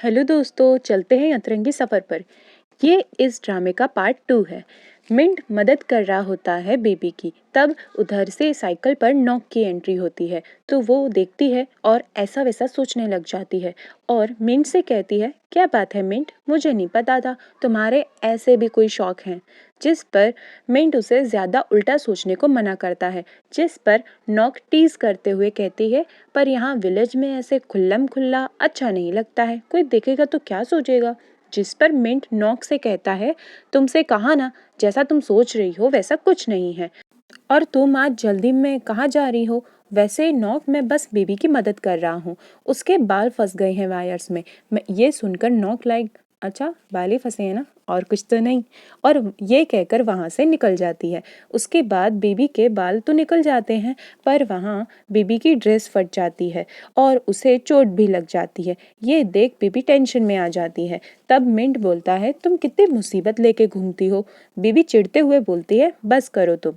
Hello दोस्तों, चलते हैं अतरंगी सफ़र पर। ये इस ड्रामे का पार्ट 2 है। मिंट मदद कर रहा होता है बेबी की, तब उधर से साइकिल पर नॉक की एंट्री होती है। तो वो देखती है और ऐसा वैसा सोचने लग जाती है और मिंट से कहती है, क्या बात है मिंट, मुझे नहीं पता था तुम्हारे ऐसे भी कोई शौक हैं। जिस पर मिंट उसे ज़्यादा उल्टा सोचने को मना करता है। जिस पर नॉक टीज करते हुए कहती है, पर यहाँ विलेज में ऐसे खुल्लम खुल्ला अच्छा नहीं लगता है, कोई देखेगा तो क्या सोचेगा। जिस पर मिंट नॉक से कहता है, तुमसे कहा ना, जैसा तुम सोच रही हो वैसा कुछ नहीं है, और तुम आज जल्दी में कहाँ जा रही हो। वैसे नॉक, मैं बस बेबी की मदद कर रहा हूँ, उसके बाल फंस गए हैं वायर्स में। मैं ये सुनकर नॉक लाइक, अच्छा बाल ही फंसे हैं ना, और कुछ तो नहीं, और ये कहकर वहाँ से निकल जाती है। उसके बाद बेबी के बाल तो निकल जाते हैं, पर वहाँ बेबी की ड्रेस फट जाती है और उसे चोट भी लग जाती है। ये देख बेबी टेंशन में आ जाती है। तब मिंट बोलता है, तुम कितनी मुसीबत लेके घूमती हो। बेबी चिढ़ते हुए बोलती है, बस करो तुम,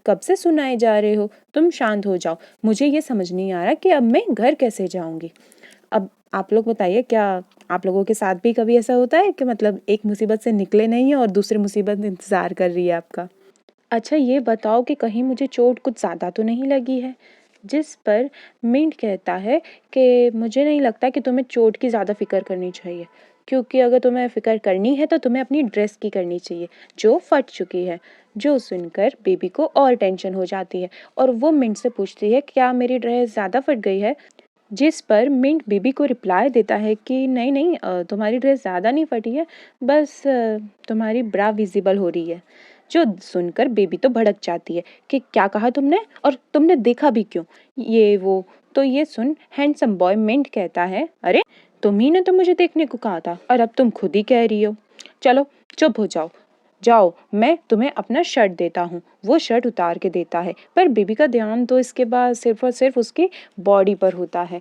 कब से सुनाए जा रहे हो, तुम शांत हो जाओ। मुझे ये समझ नहीं आ रहा कि अब मैं घर कैसे जाऊंगी। अब आप लोग बताइए, क्या आप लोगों के साथ भी कभी ऐसा होता है कि मतलब एक मुसीबत से निकले नहीं है और दूसरी मुसीबत इंतजार कर रही है आपका। अच्छा ये बताओ कि कहीं मुझे चोट कुछ ज़्यादा तो नहीं लगी है। जिस पर मिंट कहता है कि मुझे नहीं लगता कि तुम्हें चोट की ज़्यादा फिक्र करनी चाहिए, क्योंकि अगर तुम्हें फिक्र करनी है तो तुम्हें अपनी ड्रेस की करनी चाहिए जो फट चुकी है। जो सुनकर बेबी को और टेंशन हो जाती है और वो मिंट से पूछती है, क्या मेरी ड्रेस ज़्यादा फट गई है। जिस पर मिंट बेबी को रिप्लाई देता है कि नहीं नहीं, तुम्हारी ड्रेस ज़्यादा नहीं फटी है, बस तुम्हारी ब्रा विजिबल हो रही है। जो सुनकर बेबी तो भड़क जाती है कि क्या कहा तुमने, और तुमने देखा भी क्यों, ये वो। तो ये सुन हैंडसम बॉय मिंट कहता है, अरे तुम ही ने तो मुझे देखने को कहा था और अब तुम खुद ही कह रही हो। चलो चुप हो जाओ, जाओ मैं तुम्हें अपना शर्ट देता हूँ। वो शर्ट उतार के देता है, पर बेबी का ध्यान तो इसके बाद सिर्फ और सिर्फ उसकी बॉडी पर होता है।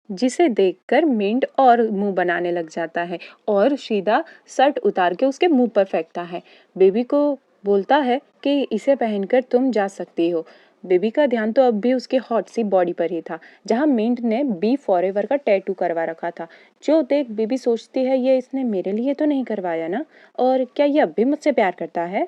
जिसे देखकर मिंट और मुंह बनाने लग जाता है और सीधा शर्ट उतार के उसके मुंह पर फेंकता है। बेबी को बोलता है कि इसे पहनकर तुम जा सकती हो। बेबी का ध्यान तो अब भी उसकी हॉट सी बॉडी पर ही था, जहां मिंट ने बी फॉरएवर का टैटू करवा रखा था। जो देख बेबी सोचती है, ये इसने मेरे लिए तो नहीं करवाया ना, और क्या ये अब भी मुझसे प्यार करता है।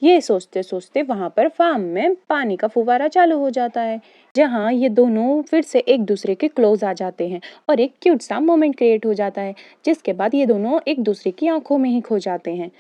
ये सोचते सोचते वहां पर फार्म में पानी का फुवारा चालू हो जाता है, जहाँ ये दोनों फिर से एक दूसरे के क्लोज आ जाते हैं और एक क्यूट सा मोमेंट क्रिएट हो जाता है। जिसके बाद ये दोनों एक दूसरे की आंखों में ही खो जाते हैं।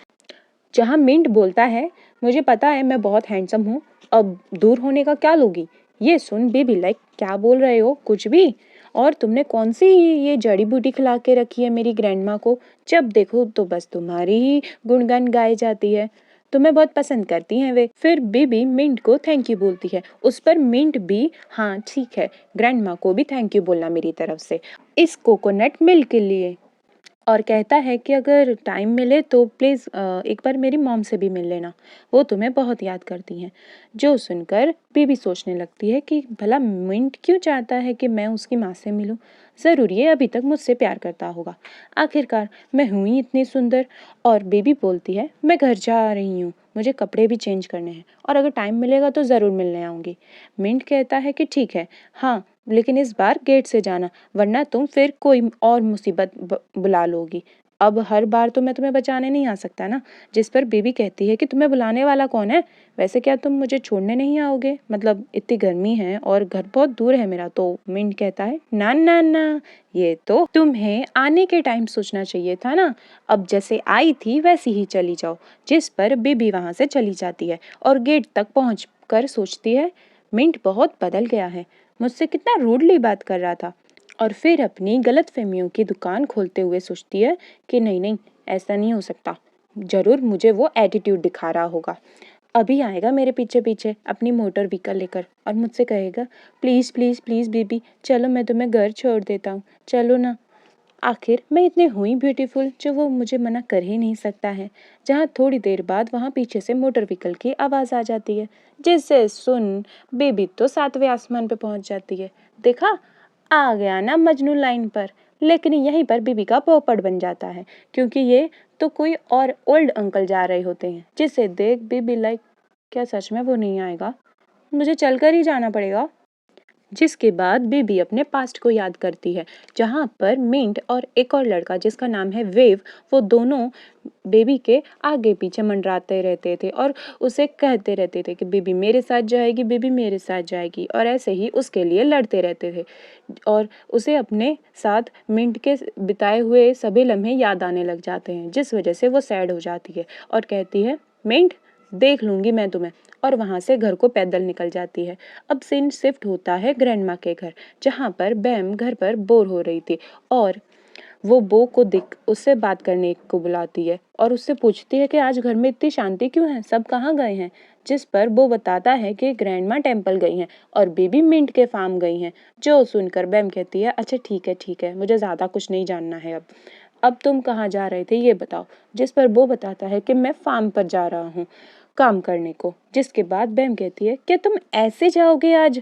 जहाँ मिंट बोलता है, मुझे पता है मैं बहुत हैंडसम हूँ, अब दूर होने का क्या लोगी। ये सुन बेबी लाइक, क्या बोल रहे हो, कुछ भी। और तुमने कौन सी ये जड़ी बूटी खिला के रखी है मेरी ग्रैंडमा को, जब देखो तो बस तुम्हारी ही गुणगान गाई जाती है, तुम्हें बहुत पसंद करती हैं वे। फिर बेबी मिंट को थैंक यू बोलती है। उस पर मिंट भी, हाँ ठीक है, ग्रैंडमा को भी थैंक यू बोलना मेरी तरफ से इस कोकोनट मिल्क के लिए। और कहता है कि अगर टाइम मिले तो प्लीज़ एक बार मेरी मॉम से भी मिल लेना, वो तुम्हें बहुत याद करती हैं। जो सुनकर बेबी सोचने लगती है कि भला मिंट क्यों चाहता है कि मैं उसकी माँ से मिलूं। ज़रूर ये अभी तक मुझसे प्यार करता होगा, आखिरकार मैं हूँ ही इतनी सुंदर। और बेबी बोलती है, मैं घर जा रही हूँ, मुझे कपड़े भी चेंज करने हैं, और अगर टाइम मिलेगा तो ज़रूर मिलने आऊँगी। मिंट कहता है कि ठीक है, हाँ लेकिन इस बार गेट से जाना, वरना तुम फिर कोई और मुसीबत बुला लोगी। अब हर बार तो मैं तुम्हें बचाने नहीं आ सकता ना। जिस पर बेबी कहती है कि तुम्हें बुलाने वाला कौन है, वैसे क्या तुम मुझे छोड़ने नहीं आओगे, मतलब इतनी गर्मी है और घर बहुत दूर है मेरा। तो मिंट कहता है, ना ना ना, ये तो तुम्हें आने के टाइम सोचना चाहिए था ना, अब जैसे आई थी वैसी ही चली जाओ। जिस पर बेबी वहां से चली जाती है और गेट तक पहुंच कर सोचती है, मिंट बहुत बदल गया है, मुझसे कितना रूडली बात कर रहा था। और फिर अपनी गलतफहमियों की दुकान खोलते हुए सोचती है कि नहीं नहीं, ऐसा नहीं हो सकता, जरूर मुझे वो एटीट्यूड दिखा रहा होगा। अभी आएगा मेरे पीछे पीछे अपनी मोटर व्हीकल लेकर और मुझसे कहेगा, प्लीज़ प्लीज़ प्लीज़ बेबी चलो, मैं तुम्हें घर छोड़ देता हूँ, चलो ना। आखिर मैं इतने हुई ब्यूटीफुल जो वो मुझे मना कर ही नहीं सकता है। जहाँ थोड़ी देर बाद वहाँ पीछे से मोटर व्हीकल की आवाज़ आ जाती है, जिससे सुन बेबी तो 7वें आसमान पे पहुँच जाती है। देखा, आ गया ना मजनू लाइन पर। लेकिन यहीं पर बीबी का पोपट बन जाता है, क्योंकि ये तो कोई और ओल्ड अंकल जा रहे होते हैं। जिसे देख बीबी लाइक, क्या सच में वो नहीं आएगा, मुझे चलकर ही जाना पड़ेगा। जिसके बाद बेबी अपने पास्ट को याद करती है, जहाँ पर मिंट और एक और लड़का जिसका नाम है वेव, वो दोनों बेबी के आगे पीछे मंडराते रहते थे और उसे कहते रहते थे कि बेबी मेरे साथ जाएगी, बेबी मेरे साथ जाएगी, और ऐसे ही उसके लिए लड़ते रहते थे। और उसे अपने साथ मिंट के बिताए हुए सभी लम्हे याद आने लग जाते हैं, जिस वजह से वो सैड हो जाती है और कहती है मिंट देख लूंगी मैं तुम्हें, और वहां से घर को पैदल निकल जाती है। अब सीन शिफ्ट होता है ग्रैंडमा के घर, जहाँ पर बैम घर पर बोर हो रही थी और वो बो को दिख उससे बात करने को बुलाती है और उससे पूछती है कि आज घर में इतनी शांति क्यों है, सब कहाँ गए हैं। जिस पर बो बताता है कि ग्रैंडमा टेम्पल गई हैं और बेबी मिंट के फार्म गई हैं। जो सुनकर बैम कहती है अच्छा ठीक है, मुझे ज़्यादा कुछ नहीं जानना है अब तुम कहाँ जा रहे थे ये बताओ। जिस पर बो बताता है कि मैं फार्म पर जा रहा हूँ काम करने को। जिसके बाद बैम कहती है कि तुम ऐसे जाओगे आज,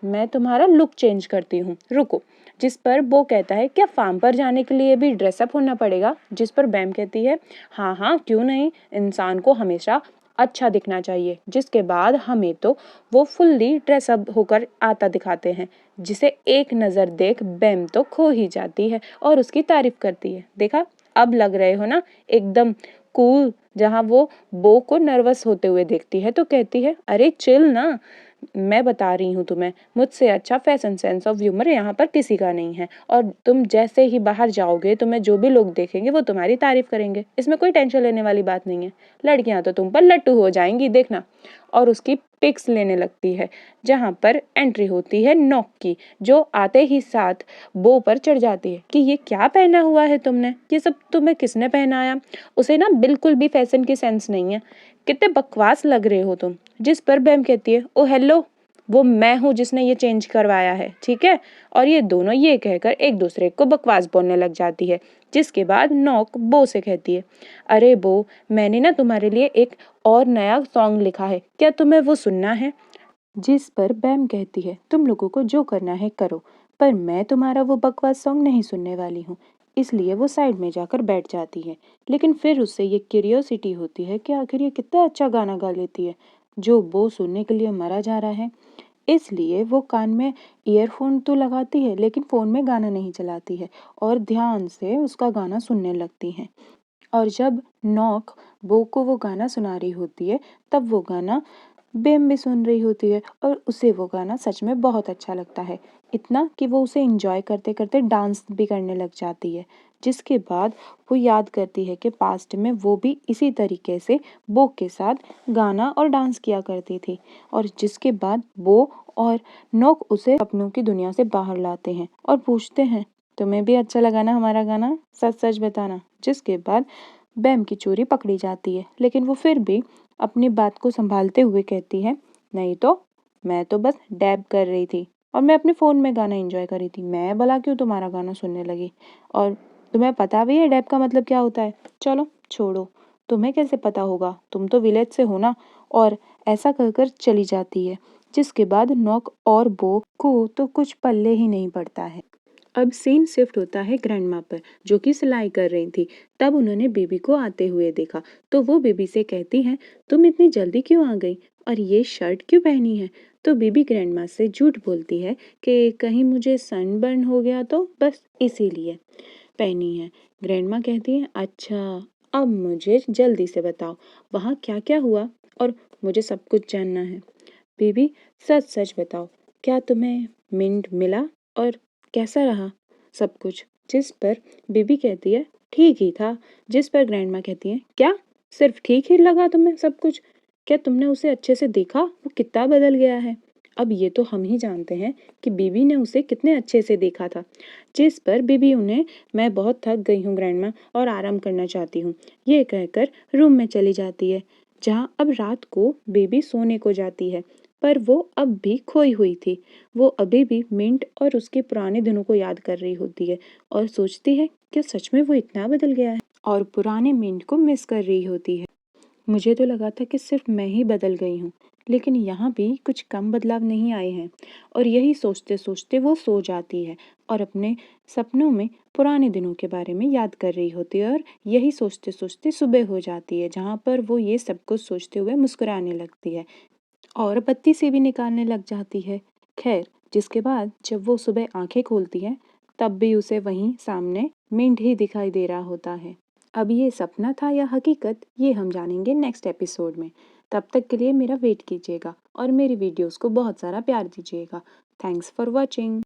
मैं तुम्हारा लुक चेंज करती हूँ, रुको। जिस पर वो कहता है क्या फार्म पर जाने के लिए भी ड्रेसअप होना पड़ेगा। जिस पर बैम कहती है हाँ हाँ क्यों नहीं, इंसान को हमेशा अच्छा दिखना चाहिए। जिसके बाद हमें तो वो फुल्ली ड्रेसअप होकर आता दिखाते हैं, जिसे एक नज़र देख बैम तो खो ही जाती है और उसकी तारीफ करती है। देखा, अब लग रहे हो ना एकदम कूल। जहाँ वो बो को नर्वस होते हुए देखती है तो कहती है अरे चिल ना, मैं बता रही हूँ तुम्हें, मुझसे अच्छा फैशन सेंस ऑफ ह्यूमर यहाँ पर किसी का नहीं है, और तुम जैसे ही बाहर जाओगे तुम्हें जो भी लोग देखेंगे वो तुम्हारी तारीफ करेंगे, इसमें कोई टेंशन लेने वाली बात नहीं है। लड़कियां तो तुम पर लट्टू हो जाएंगी देखना। और उसकी पिक्स लेने लगती है, जहाँ पर एंट्री होती है नॉक की, जो आते ही साथ बो पर चढ़ जाती है कि ये क्या पहना हुआ है तुमने, ये सब तुम्हें किसने पहनाया। उसे ना बिल्कुल भी फैशन की सेंस नहीं है, कितने बकवास लग रहे हो तुम। जिस पर बैम कहती है ओ हेलो, वो मैं हूँ जिसने ये चेंज करवाया है, ठीक है। और ये दोनों ये कहकर एक दूसरे को बकवास बोलने लग जाती है। जिसके बाद नॉक बो से कहती है अरे बो, मैंने ना तुम्हारे लिए एक और नया सॉन्ग लिखा है, क्या तुम्हें वो सुनना है। जिस पर बैम कहती है तुम लोगों को जो करना है करो, पर मैं तुम्हारा वो बकवास सॉन्ग नहीं सुनने वाली हूँ। इसलिए वो साइड में जाकर बैठ जाती है। लेकिन फिर उससे ये क्यूरियोसिटी होती है कि आखिर ये कितना अच्छा गाना गा लेती है, जो वो सुनने के लिए मरा जा रहा है। इसलिए वो कान में ईयरफोन तो लगाती है लेकिन फ़ोन में गाना नहीं चलाती है और ध्यान से उसका गाना सुनने लगती है। और जब नॉक बो को वो गाना सुना रही होती है, तब वो गाना बेम भी सुन रही होती है और उसे वो गाना सच में बहुत अच्छा लगता है। इतना कि वो उसे एंजॉय करते करते डांस भी करने लग जाती है। जिसके बाद वो याद करती है कि पास्ट में वो भी इसी तरीके से बो के साथ गाना और डांस किया करती थी। और जिसके बाद बो और नोक उसे सपनों की दुनिया से बाहर लाते हैं और पूछते हैं तुम्हें भी अच्छा लगा ना हमारा गाना, सच सच बताना। जिसके बाद बैम की चोरी पकड़ी जाती है, लेकिन वो फिर भी अपनी बात को संभालते हुए कहती है नहीं तो, मैं तो बस डैब कर रही थी और मैं अपने फ़ोन में गाना एंजॉय कर रही थी, मैं भला क्यों तुम्हारा गाना सुनने लगी। और तुम्हें पता भी है डैब का मतलब क्या होता है। चलो छोड़ो, तुम्हें कैसे पता होगा, तुम तो विलेज से हो ना। और ऐसा कहकर चली जाती है। जिसके बाद नॉक और बो को तो कुछ पल्ले ही नहीं पड़ता है। अब सीन शिफ्ट होता है ग्रैंडमा पर, जो कि सिलाई कर रही थी। तब उन्होंने बेबी को आते हुए देखा, तो वो बेबी से कहती हैं तुम इतनी जल्दी क्यों आ गई और ये शर्ट क्यों पहनी है। तो बेबी ग्रैंडमा से झूठ बोलती है कि कहीं मुझे सनबर्न हो गया तो बस इसीलिए पहनी है। ग्रैंडमा कहती है अच्छा, अब मुझे जल्दी से बताओ वहाँ क्या क्या हुआ, और मुझे सब कुछ जानना है। बेबी सच सच बताओ, क्या तुम्हें मिंट मिला और कैसा रहा सब कुछ। जिस पर बेबी कहती है ठीक ही था। जिस पर ग्रैंडमा कहती है क्या सिर्फ ठीक ही लगा तुम्हें सब कुछ, क्या तुमने उसे अच्छे से देखा वो कितना बदल गया है। अब ये तो हम ही जानते हैं कि बेबी ने उसे कितने अच्छे से देखा था। जिस पर बेबी उन्हें मैं बहुत थक गई हूँ ग्रैंडमा और आराम करना चाहती हूँ ये कहकर रूम में चली जाती है, जहाँ अब रात को बेबी सोने को जाती है। पर वो अब भी खोई हुई थी। वो अभी भी मिंट और उसके पुराने दिनों को याद कर रही होती है और सोचती है कि सच में वो इतना बदल गया है, और पुराने मिंट को मिस कर रही होती है। मुझे तो लगा था कि सिर्फ मैं ही बदल गई हूँ, लेकिन यहाँ भी कुछ कम बदलाव नहीं आए हैं। और यही सोचते सोचते वो सो जाती है और अपने सपनों में पुराने दिनों के बारे में याद कर रही होती है। और यही सोचते सोचते सुबह हो जाती है, जहाँ पर वो ये सब कुछ सोचते हुए मुस्कुराने लगती है और बत्ती से भी निकालने लग जाती है। खैर, जिसके बाद जब वो सुबह आंखें खोलती है तब भी उसे वहीं सामने मिंट ही दिखाई दे रहा होता है। अब ये सपना था या हकीकत, ये हम जानेंगे नेक्स्ट एपिसोड में। तब तक के लिए मेरा वेट कीजिएगा और मेरी वीडियोस को बहुत सारा प्यार दीजिएगा। Thanks for watching.